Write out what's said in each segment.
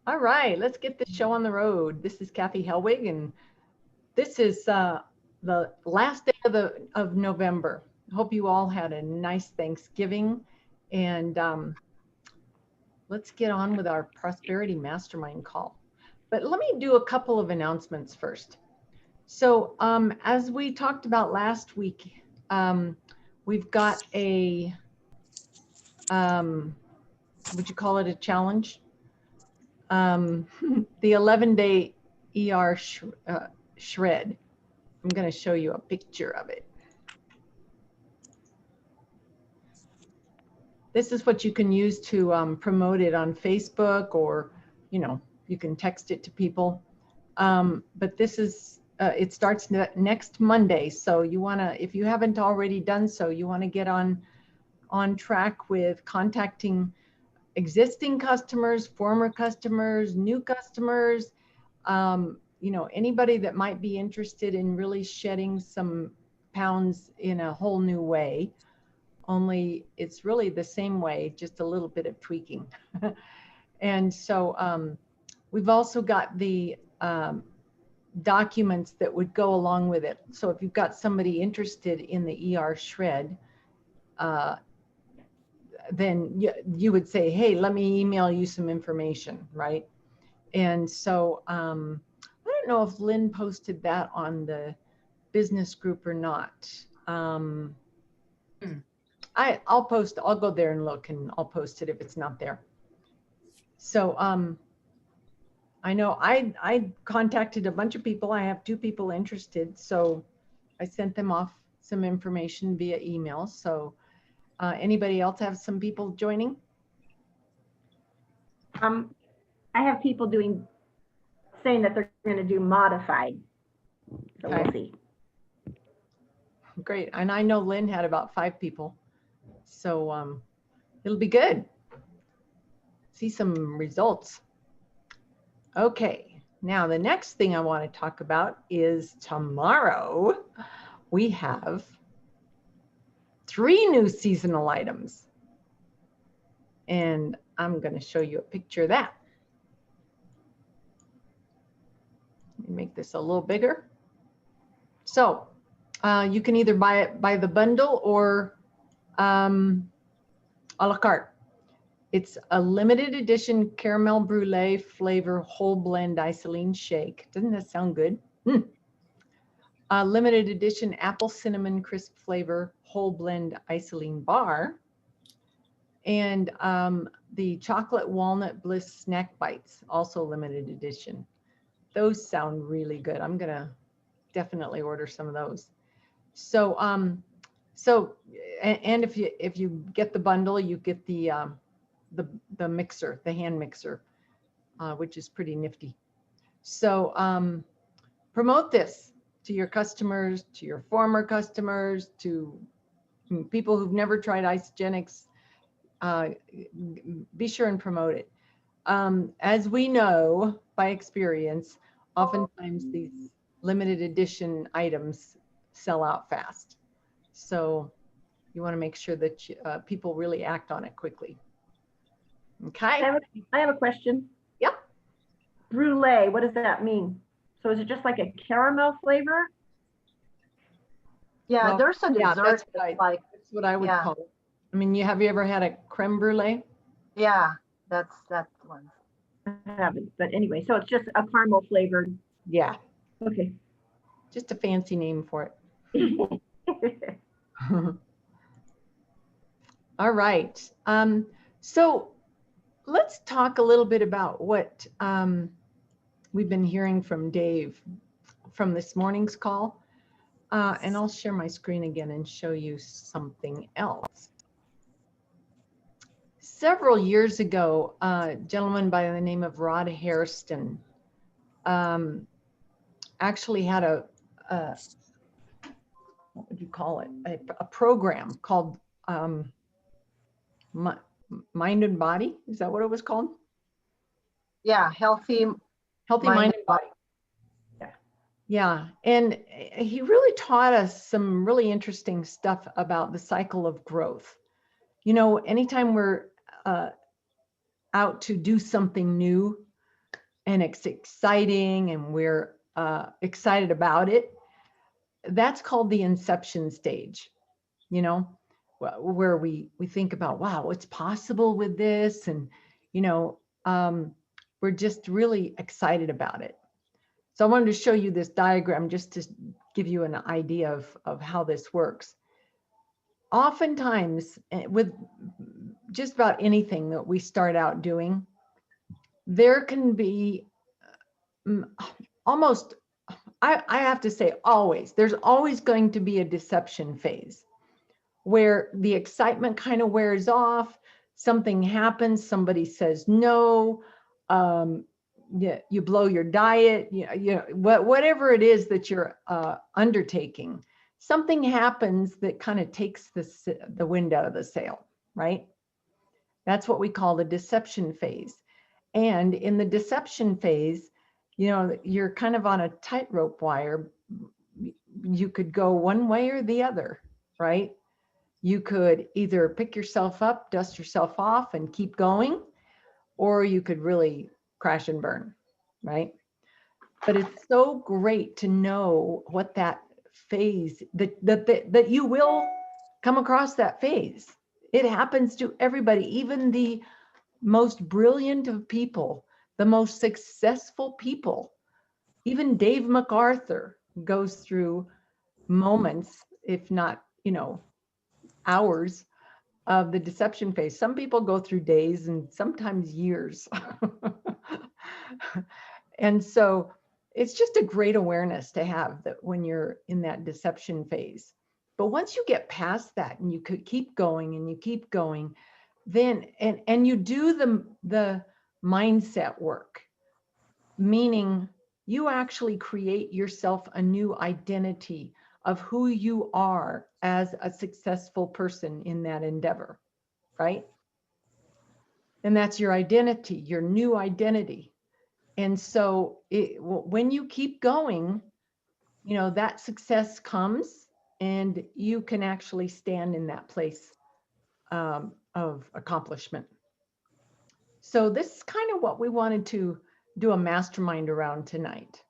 All right, let's get this show on the road. This is Kathy Helwig, and this is the last day of November. Hope you all had a nice Thanksgiving, and let's get on with our Prosperity Mastermind call. But let me do a couple of announcements first. So as we talked about last week, we've got a, would you call it a challenge? The 11-day ER shred. I'm going to show you a picture of it. This is what you can use to promote it on Facebook, or, you know, you can text it to people. But this is, it starts next Monday. So you want to, if you haven't already done so, you want to get on track with contacting existing customers, former customers, new customers, you know, anybody that might be interested in really shedding some pounds in a whole new way. Only it's really the same way, just a little bit of tweaking. And so we've also got the documents that would go along with it. So if you've got somebody interested in the ER shred, then you would say, hey, let me email you some information, right? And so I don't know if Lynn posted that on the business group or not. I'll go there and look, and I'll post it if it's not there. So I know I contacted a bunch of people. I have 2 people interested, so I sent them off some information via email. So anybody else have some people joining? I have people saying that they're going to do modified. So Okay. we'll see. Great. And I know Lynn had about 5 people. So it'll be good. See some results. Okay. Now the next thing I want to talk about is tomorrow we have 3 new seasonal items. And I'm going to show you a picture of that. Let me make this a little bigger. So you can either buy it by the bundle or a la carte. It's a limited edition caramel brulee flavor whole blend isolene shake. Doesn't that sound good? A limited edition apple cinnamon crisp flavor whole blend isolene bar. And the chocolate walnut bliss snack bites, also limited edition. Those sound really good. I'm gonna definitely order some of those. So and if you get the bundle, you get the mixer, the hand mixer, which is pretty nifty. So promote this to your customers, to your former customers, to people who've never tried Isogenics. Be sure and promote it. As we know by experience, oftentimes these limited edition items sell out fast. So you want to make sure that people really act on it quickly. Okay. I have a question. Yep. Brulee, what does that mean? So is it just like a caramel flavor? Yeah, well, there's a dessert that's what I would call it. I mean, have you ever had a creme brulee? Yeah, that's one. I haven't, but anyway, so it's just a caramel flavored. Yeah. Okay. Just a fancy name for it. All right. So let's talk a little bit about what we've been hearing from Dave from this morning's call. And I'll share my screen again and show you something else. Several years ago, a gentleman by the name of Rod Hairston actually had what would you call it? A program called Mind and Body. Is that what it was called? Yeah, Healthy Mind and Body. Yeah, and he really taught us some really interesting stuff about the cycle of growth. You know, anytime we're out to do something new, and it's exciting and we're excited about it, that's called the inception stage, you know, where we think about, wow, what's possible with this? And, you know, we're just really excited about it. So I wanted to show you this diagram just to give you an idea of how this works. Oftentimes, with just about anything that we start out doing, there can be almost, I have to say always, there's always going to be a deception phase where the excitement kind of wears off, something happens, somebody says no, you blow your diet, whatever it is that you're undertaking, something happens that kind of takes the wind out of the sail, right? That's what we call the deception phase. And in the deception phase, you know, you're kind of on a tightrope wire. You could go one way or the other, right? You could either pick yourself up, dust yourself off and keep going, or you could really crash and burn, right? But it's so great to know what that phase, that you will come across that phase. It happens to everybody, even the most brilliant of people, the most successful people. Even Dave MacArthur goes through moments, if not, you know, hours of the deception phase. Some people go through days and sometimes years. And so it's just a great awareness to have that when you're in that deception phase. But once you get past that and you could keep going and you keep going, then and you do the mindset work, meaning you actually create yourself a new identity of who you are as a successful person in that endeavor, right? And that's your identity, your new identity. And so when you keep going, you know, that success comes and you can actually stand in that place of accomplishment. So this is kind of what we wanted to do a mastermind around tonight.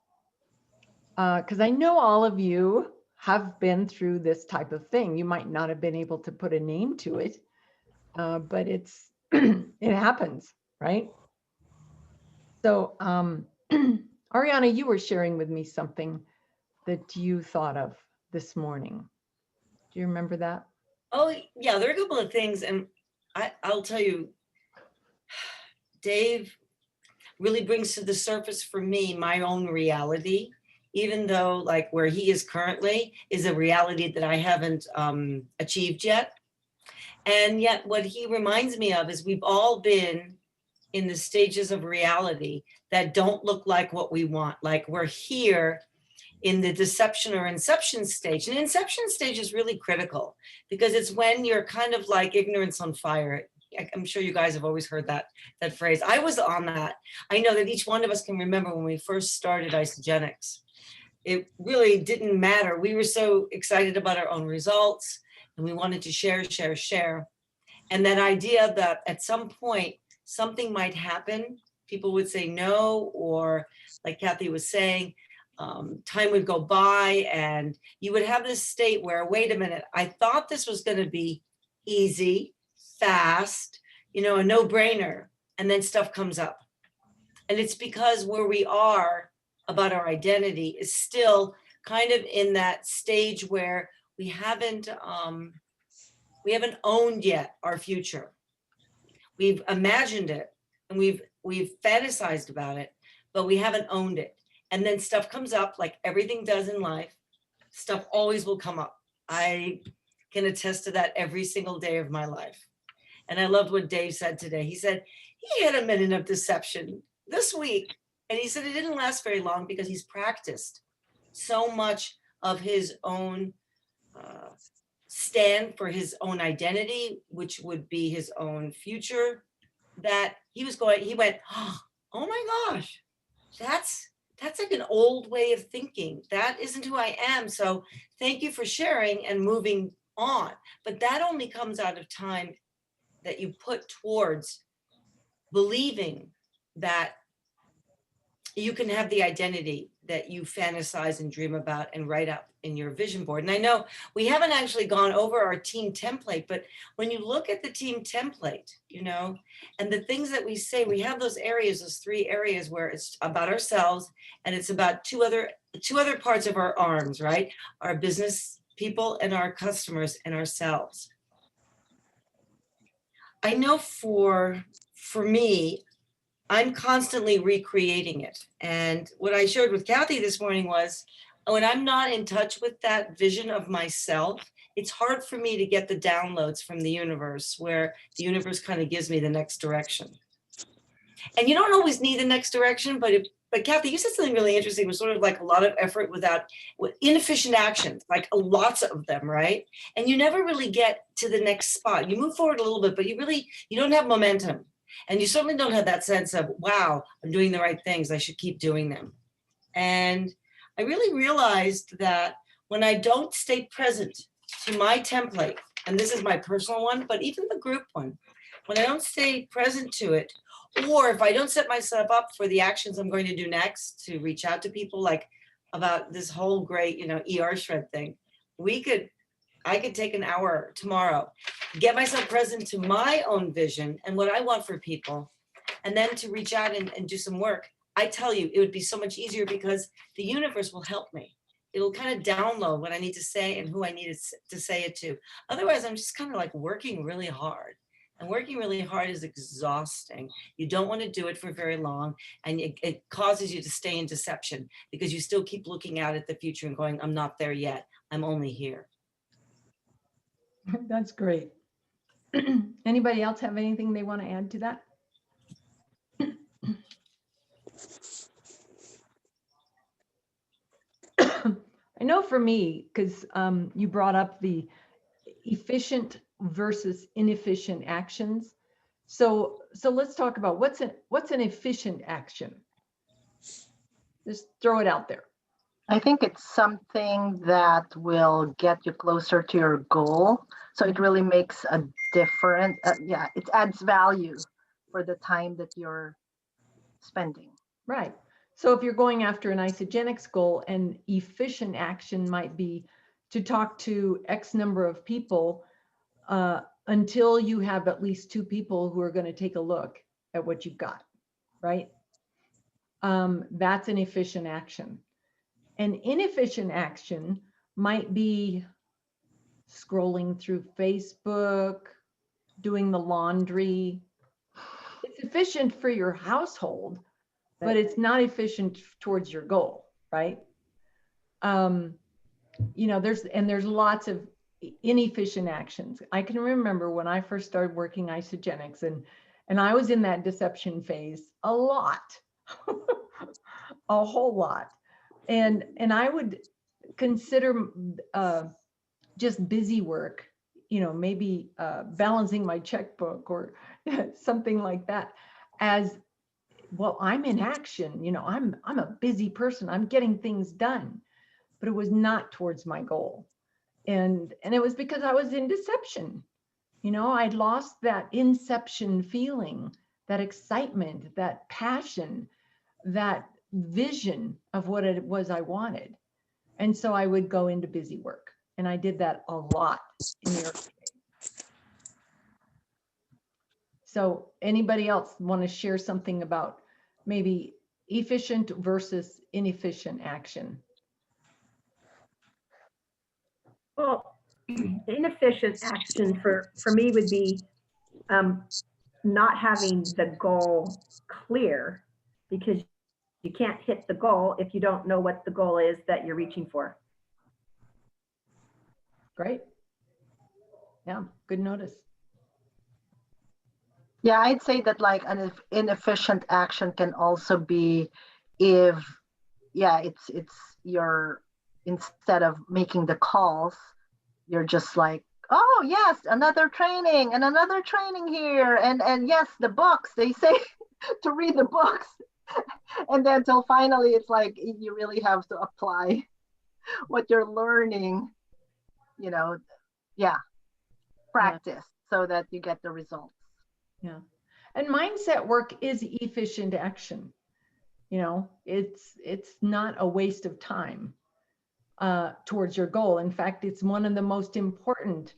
Because I know all of you have been through this type of thing. You might not have been able to put a name to it, but it's it happens, right? So Ariana, you were sharing with me something that you thought of this morning. Do you remember that? Oh, yeah, there are a couple of things. And I'll tell you, Dave really brings to the surface for me my own reality, even though like where he is currently is a reality that I haven't achieved yet. And yet what he reminds me of is we've all been in the stages of reality that don't look like what we want. Like we're here in the deception or inception stage. And inception stage is really critical because it's when you're kind of like ignorance on fire. I'm sure you guys have always heard that phrase. I was on that. I know that each one of us can remember when we first started Isogenics. It really didn't matter. We were so excited about our own results and we wanted to share. And that idea that at some point something might happen, people would say no, or like Kathy was saying, time would go by and you would have this state where, wait a minute, I thought this was going to be easy, fast, you know, a no-brainer, and then stuff comes up. And it's because where we are about our identity is still kind of in that stage where we haven't owned yet our future. We've imagined it and we've fantasized about it, but we haven't owned it. And then stuff comes up like everything does in life. Stuff always will come up. I can attest to that every single day of my life. And I loved what Dave said today. He said he had a minute of deception this week. And he said it didn't last very long because he's practiced so much of his own stand for his own identity, which would be his own future, that he went, oh my gosh, that's like an old way of thinking. That isn't who I am. So thank you for sharing and moving on. But that only comes out of time that you put towards believing that you can have the identity that you fantasize and dream about and write up in your vision board. And I know we haven't actually gone over our team template, but when you look at the team template, you know, and the things that we say, we have those areas, those 3 areas where it's about ourselves and it's about two other parts of our arms, right? Our business people and our customers and ourselves. I know for me, I'm constantly recreating it. And what I shared with Kathy this morning was when I'm not in touch with that vision of myself, it's hard for me to get the downloads from the universe where the universe kind of gives me the next direction. And you don't always need the next direction, but Kathy, you said something really interesting. It was sort of like a lot of effort with inefficient actions, like lots of them, right? And you never really get to the next spot. You move forward a little bit, but you don't have momentum. And you certainly don't have that sense of, wow, I'm doing the right things. I should keep doing them. And I really realized that when I don't stay present to my template, and this is my personal one, but even the group one, when I don't stay present to it, or if I don't set myself up for the actions I'm going to do next to reach out to people, like about this whole great, ER shred thing, I could take an hour tomorrow, get myself present to my own vision and what I want for people, and then to reach out and do some work. I tell you, it would be so much easier because the universe will help me. It'll kind of download what I need to say and who I need to say it to. Otherwise, I'm just kind of like working really hard. And working really hard is exhausting. You don't want to do it for very long. And it causes you to stay in deception because you still keep looking out at the future and going, I'm not there yet. I'm only here. That's great. Anybody else have anything they want to add to that? I know for me, because you brought up the efficient versus inefficient actions. So let's talk about what's an efficient action. Just throw it out there. I think it's something that will get you closer to your goal. So it really makes a difference. It adds value for the time that you're spending. Right. So if you're going after an isogenics goal, an efficient action might be to talk to X number of people until you have at least 2 people who are going to take a look at what you've got, right? That's an efficient action. An inefficient action might be scrolling through Facebook, doing the laundry. It's efficient for your household, but it's not efficient towards your goal, right? There's lots of inefficient actions. I can remember when I first started working isogenics and I was in that deception phase a lot, a whole lot. And I would consider just busy work, maybe balancing my checkbook or something like that as, well, I'm in action, I'm a busy person, I'm getting things done, but it was not towards my goal. And it was because I was in deception. I'd lost that inception feeling, that excitement, that passion, that vision of what it was I wanted. And so I would go into busy work. And I did that a lot in the early days. So anybody else want to share something about maybe efficient versus inefficient action? Well, inefficient action for me would be not having the goal clear, because you can't hit the goal if you don't know what the goal is that you're reaching for. Great. Yeah, good notice. Yeah, I'd say that like an inefficient action can also be if, it's your, instead of making the calls, you're just like, oh yes, another training and another training here. And yes, the books, they say to read the books. And then till finally it's like, you really have to apply what you're learning, practice so that you get the results. Yeah. And mindset work is efficient action. You know, it's not a waste of time towards your goal. In fact, it's one of the most important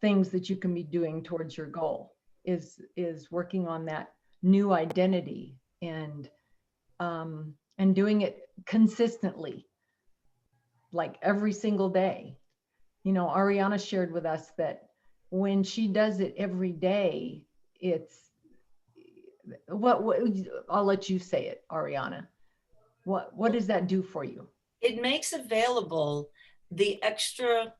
things that you can be doing towards your goal is working on that new identity and doing it consistently, like every single day. You know, Ariana shared with us that when she does it every day, it's what I'll let you say it, Ariana. What does that do for you? It makes available the extra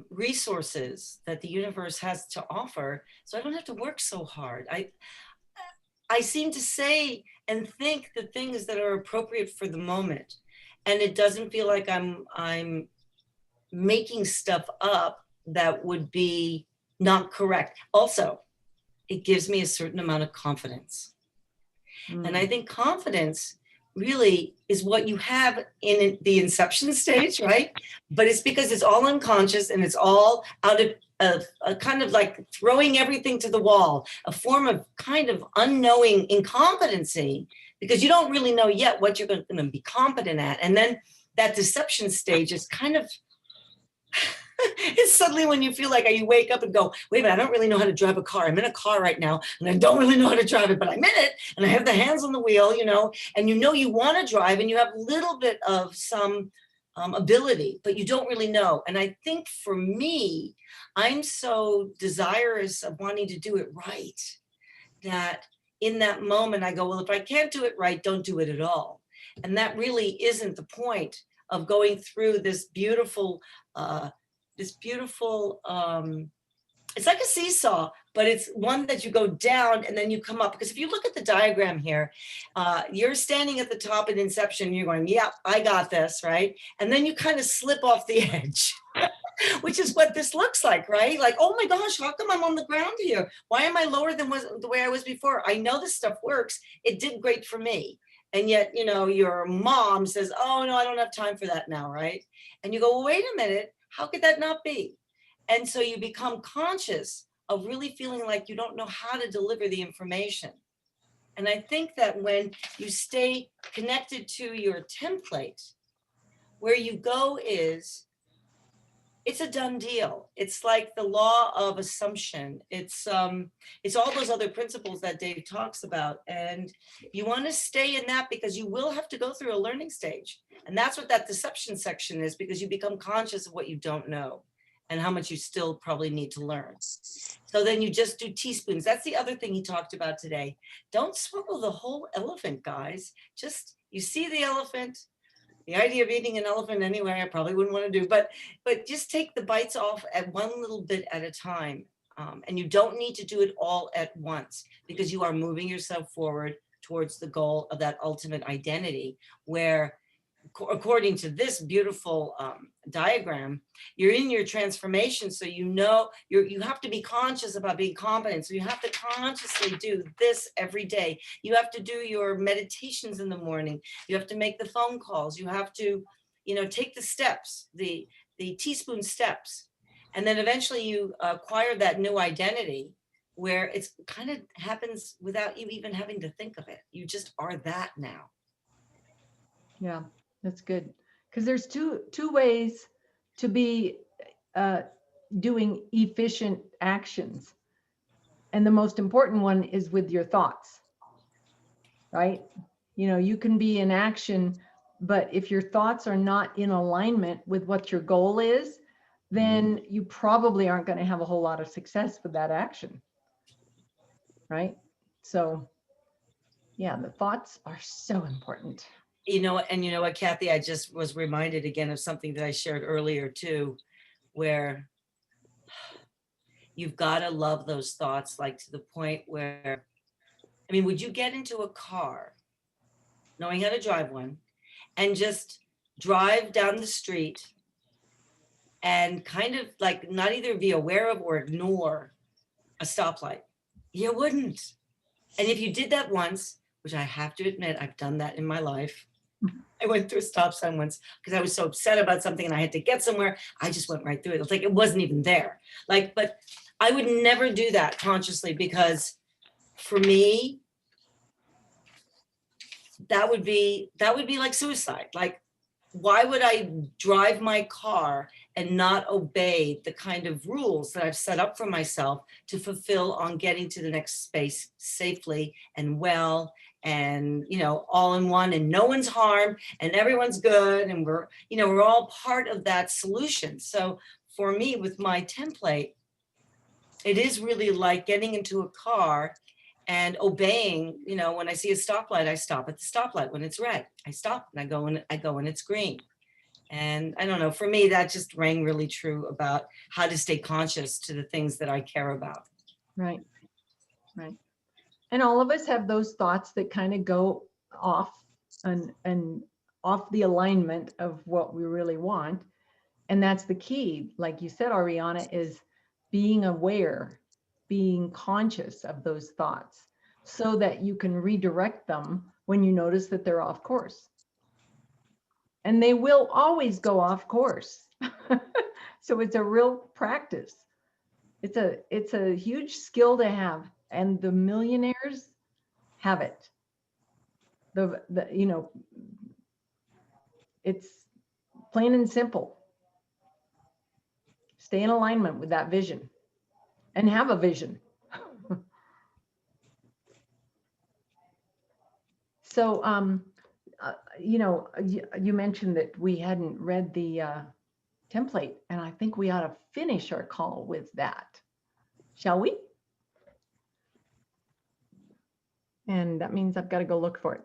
resources that the universe has to offer, so I don't have to work so hard. I seem to say and think the things that are appropriate for the moment, and it doesn't feel like I'm making stuff up that would be not correct. Also, it gives me a certain amount of confidence. And I think confidence really is what you have in the inception stage, right? But it's because it's all unconscious and it's all out of a kind of like throwing everything to the wall, a form of kind of unknowing incompetency, because you don't really know yet what you're going to be competent at. And then that deception stage is kind of it's suddenly when you feel like you wake up and go, wait a minute, I don't really know how to drive a car. I'm in a car right now and I don't really know how to drive it, but I'm in it and I have the hands on the wheel, you know you want to drive and you have a little bit of some ability, but you don't really know. And I think for me, I'm so desirous of wanting to do it right that in that moment I go, well, if I can't do it right, don't do it at all. And that really isn't the point of going through this beautiful it's like a seesaw, but it's one that you go down and then you come up. Because if you look at the diagram here, you're standing at the top at inception, you're going, yeah, I got this, right? And then you kind of slip off the edge, which is what this looks like, right? Like, oh my gosh, how come I'm on the ground here? Why am I lower than the way I was before? I know this stuff works. It did great for me. And yet, your mom says, oh no, I don't have time for that now, right? And you go, well, wait a minute, how could that not be? And so you become conscious of really feeling like you don't know how to deliver the information. And I think that when you stay connected to your template, where you go is, it's a done deal. It's like the law of assumption. It's all those other principles that Dave talks about. And you want to stay in that because you will have to go through a learning stage. And that's what that deception section is, because you become conscious of what you don't know and how much you still probably need to learn. So then you just do teaspoons. That's the other thing he talked about today. Don't swallow the whole elephant, guys. Just, you see the elephant. The idea of eating an elephant anyway, I probably wouldn't want to do, but just take the bites off at one little bit at a time. And you don't need to do it all at once, because you are moving yourself forward towards the goal of that ultimate identity, where according to this beautiful diagram, you're in your transformation. So you have to be conscious about being competent. So you have to consciously do this every day. You have to do your meditations in the morning. You have to make the phone calls. You have to, take the steps, the teaspoon steps. And then eventually you acquire that new identity where it's kind of happens without you even having to think of it. You just are that now. Yeah. That's good, because there's two ways to be doing efficient actions. And the most important one is with your thoughts, right? You can be in action, but if your thoughts are not in alignment with what your goal is, then you probably aren't going to have a whole lot of success with that action, right? So yeah, the thoughts are so important. And you know what, Kathy, I just was reminded again of something that I shared earlier too, where you've got to love those thoughts, like to the point where, would you get into a car knowing how to drive one and just drive down the street and kind of like not either be aware of or ignore a stoplight? You wouldn't. And if you did that once, which I have to admit, I've done that in my life. I went through a stop sign once because I was so upset about something and I had to get somewhere. I just went right through it. It was like it wasn't even there. But I would never do that consciously, because for me, that would be like suicide. Like, why would I drive my car and not obey the kind of rules that I've set up for myself to fulfill on getting to the next space safely and well, and, you know, all in one, and no one's harmed and everyone's good, and we're, you know, we're all part of that solution. So for me, with my template, it is really like getting into a car and obeying. You know, when I see a stoplight, I stop at the stoplight. When it's red, I stop and I go when it's green. And I don't know, for me, that just rang really true about how to stay conscious to the things that I care about. Right. Right. And all of us have those thoughts that kind of go off and off the alignment of what we really want. And that's the key, like you said, Ariana, is being aware, being conscious of those thoughts so that you can redirect them when you notice that they're off course. And they will always go off course. So it's a real practice. It's a huge skill to have, and the millionaires have it. The you know, it's plain and simple. Stay in alignment with that vision and have a vision. So, you know, you mentioned that we hadn't read the template, and I think we ought to finish our call with that. Shall we? And that means I've got to go look for it.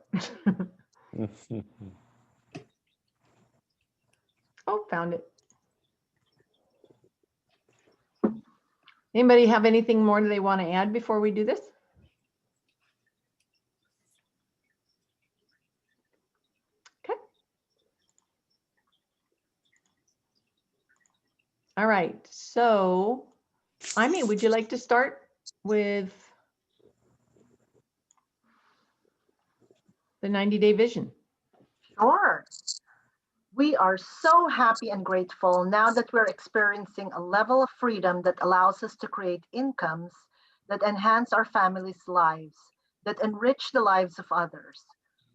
Oh, found it. Anybody have anything more they want to add before we do this? Okay. All right. So, Amy, would you like to start with the 90-day vision? Sure. We are so happy and grateful now that we're experiencing a level of freedom that allows us to create incomes that enhance our families' lives, that enrich the lives of others.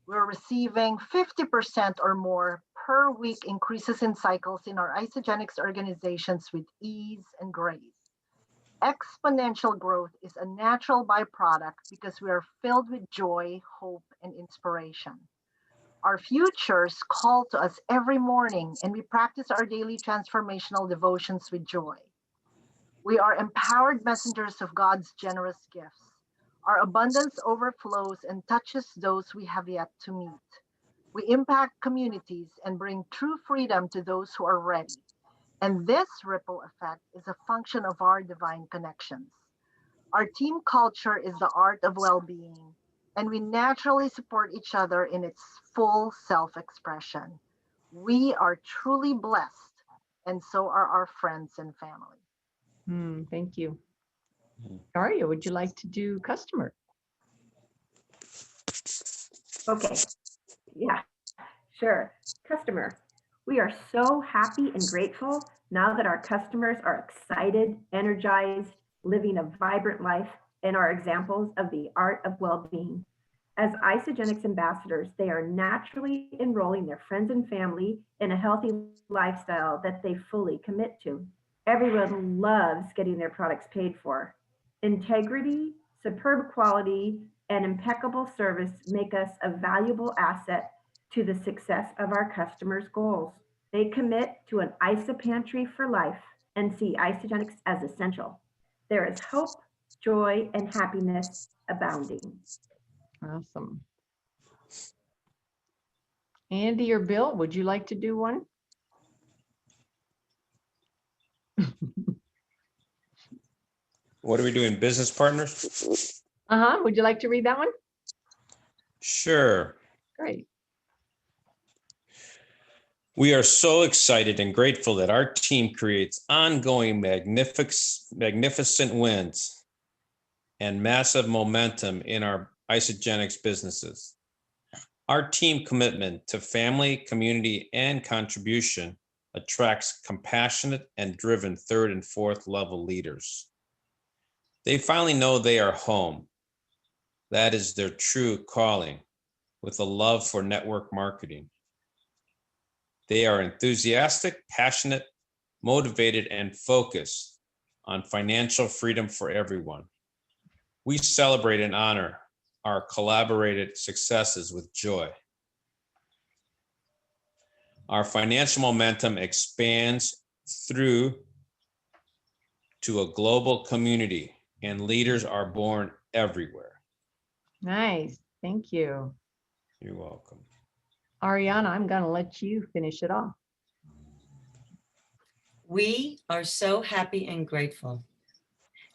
We're receiving 50% or more per week increases in cycles in our Isogenics organizations with ease and grace. Exponential growth is a natural byproduct because we are filled with joy, hope, and inspiration. Our futures call to us every morning, and we practice our daily transformational devotions with joy. We are empowered messengers of God's generous gifts. Our abundance overflows and touches those we have yet to meet. We impact communities and bring true freedom to those who are ready. And this ripple effect is a function of our divine connections. Our team culture is the art of well-being, and we naturally support each other in its full self-expression. We are truly blessed, and so are our friends and family. Thank you. Daria, would you like to do customer? Okay, yeah, sure. Customer, we are so happy and grateful now that our customers are excited, energized, living a vibrant life, and are examples of the art of well-being. As Isogenics ambassadors, they are naturally enrolling their friends and family in a healthy lifestyle that they fully commit to. Everyone loves getting their products paid for. Integrity, superb quality, and impeccable service make us a valuable asset to the success of our customers' goals. They commit to an ISO-pantry for life and see Isogenics as essential. There is hope, joy, and happiness abounding. Awesome. Andy or Bill, would you like to do one? What are we doing? Business partners? Would you like to read that one? Sure. Great. We are so excited and grateful that our team creates ongoing magnificent wins and massive momentum in our Isogenics businesses. Our team commitment to family, community, and contribution attracts compassionate and driven third and fourth level leaders. They finally know they are home. That is their true calling. with a love for network marketing. They are enthusiastic, passionate, motivated, and focused on financial freedom for everyone. We celebrate and honor our collaborated successes with joy. Our financial momentum expands through to a global community, and leaders are born everywhere. Nice. Thank you. You're welcome. Ariana, I'm going to let you finish it off. We are so happy and grateful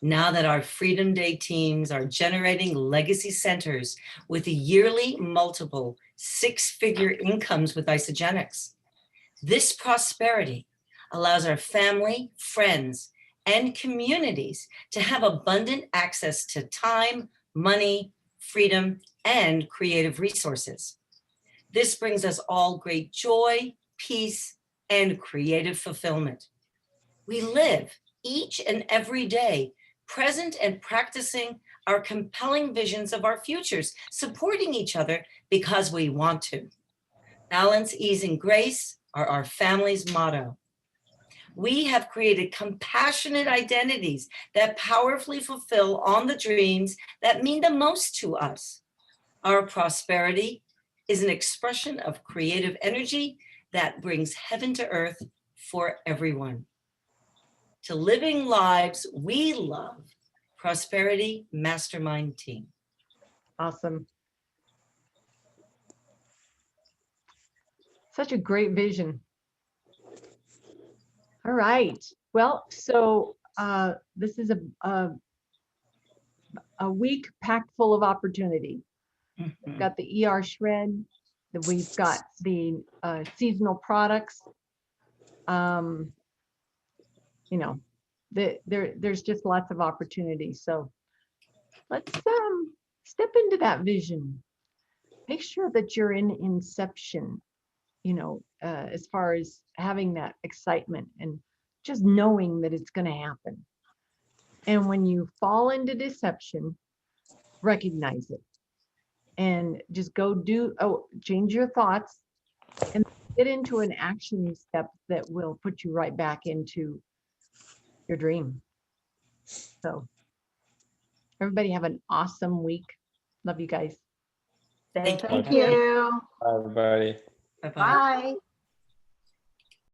now that our Freedom Day teams are generating legacy centers with yearly multiple six-figure incomes with Isogenics. This prosperity allows our family, friends, and communities to have abundant access to time, money, freedom, and creative resources. This brings us all great joy, peace, and creative fulfillment. We live each and every day present and practicing our compelling visions of our futures, supporting each other because we want to. Balance, ease, and grace are our family's motto. We have created compassionate identities that powerfully fulfill on the dreams that mean the most to us. Our prosperity is an expression of creative energy that brings heaven to earth for everyone. To living lives we love, Prosperity Mastermind Team. Awesome. Such a great vision. All right. Well, so this is a week packed full of opportunity. We've got the ER shred, we've got the seasonal products. You know, there's just lots of opportunities. So let's step into that vision. Make sure that you're in inception, you know, as far as having that excitement and just knowing that it's going to happen. And when you fall into deception, recognize it and just go change your thoughts and get into an action step that will put you right back into your dream. So everybody have an awesome week. Love you guys. Thank Thank you. you. Bye, everybody. Bye-bye. Bye.